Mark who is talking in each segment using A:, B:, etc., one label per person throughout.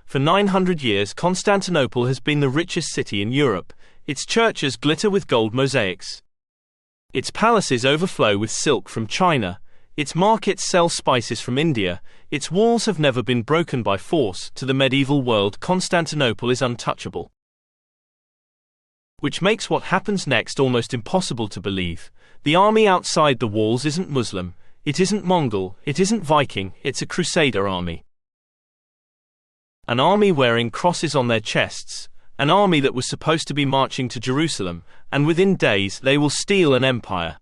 A: For 900 years, Constantinople has been the richest city in Europe. Its churches glitter with gold mosaics. Its palaces overflow with silk from China. Its markets sell spices from India. Its walls have never been broken by force. To the medieval world, Constantinople is untouchable. Which makes what happens next almost impossible to believe. The army outside the walls isn't Muslim, it isn't Mongol, it isn't Viking, it's a Crusader army. An army wearing crosses on their chests, an army that was supposed to be marching to Jerusalem, and within days they will steal an empire.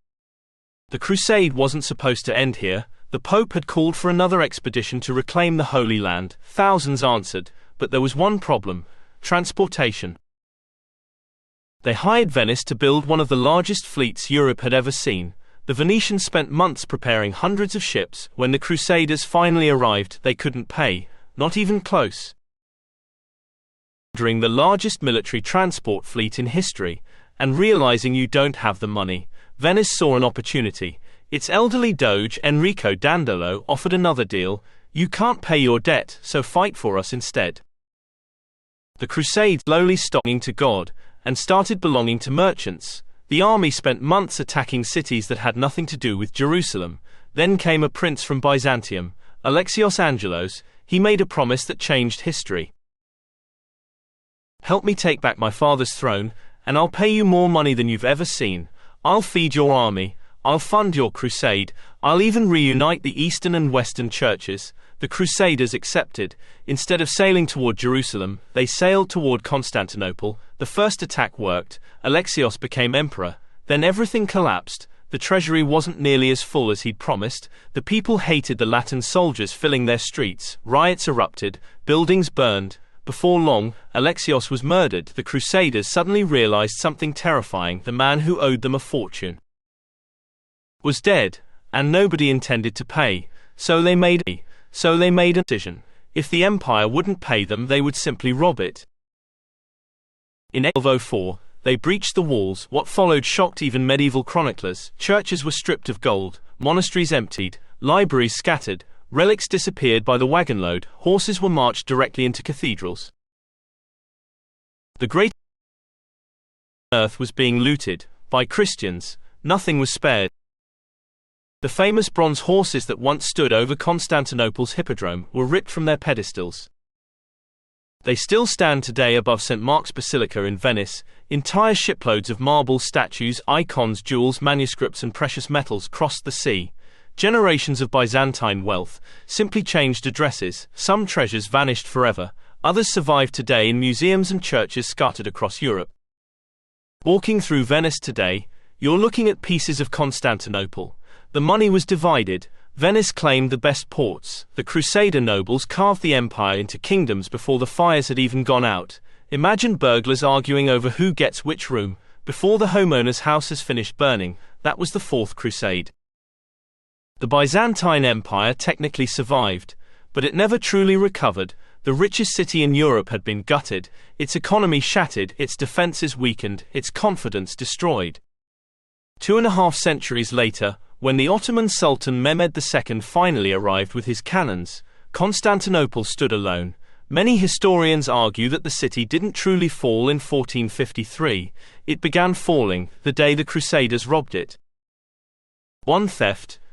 A: The crusade wasn't supposed to end here. The Pope had called for another expedition to reclaim the Holy Land. Thousands answered, but there was one problem: transportation. They hired Venice to build one of the largest fleets Europe had ever seen. The Venetians spent months preparing hundreds of ships. When the Crusaders finally arrived, they couldn't pay, not even close. During the largest military transport fleet in history, and realizing you don't have the money, Venice saw an opportunity. Its elderly doge Enrico Dandolo offered another deal: you can't pay your debt, so fight for us instead. The crusade slowly stopped belonging to God and started belonging to merchants. The army spent months attacking cities that had nothing to do with Jerusalem. Then came a prince from Byzantium, Alexios Angelos. He made a promise that changed history. Help me take back my father's throne, and I'll pay you more money than you've ever seen. I'll feed your army, I'll fund your crusade, I'll even reunite the Eastern and Western churches. The Crusaders accepted. Instead of sailing toward Jerusalem, they sailed toward Constantinople. The first attack worked. Alexios became emperor. Then everything collapsed. The treasury wasn't nearly as full as he'd promised. The people hated the Latin soldiers filling their streets. Riots erupted. Buildings burned. Before long, Alexios was murdered. The Crusaders suddenly realized something terrifying: the man who owed them a fortune was dead, and nobody intended to pay. So they made a decision. If the empire wouldn't pay them, they would simply rob it. In 1204, they breached the walls. What followed shocked even medieval chroniclers. Churches were stripped of gold, monasteries emptied, libraries scattered, relics disappeared by the wagonload, horses were marched directly into cathedrals. The great earth was being looted by Christians. Nothing was spared. The famous bronze horses that once stood over Constantinople's hippodrome were ripped from their pedestals. They still stand today above St. Mark's Basilica in Venice. Entire shiploads of marble statues, icons, jewels, manuscripts and precious metals crossed the sea. Generations of Byzantine wealth simply changed addresses. Some treasures vanished forever. Others survive today in museums and churches scattered across Europe. Walking through Venice today, you're looking at pieces of Constantinople. The money was divided. Venice claimed the best ports. The Crusader nobles carved the empire into kingdoms before the fires had even gone out. Imagine burglars arguing over who gets which room before the homeowner's house has finished burning. That was the Fourth Crusade. The Byzantine Empire technically survived, but it never truly recovered. The richest city in Europe had been gutted, its economy shattered, its defenses weakened, its confidence destroyed. 2.5 centuries later, when the Ottoman Sultan Mehmed II finally arrived with his cannons, Constantinople stood alone. Many historians argue that the city didn't truly fall in 1453. It began falling the day the Crusaders robbed it. One theft,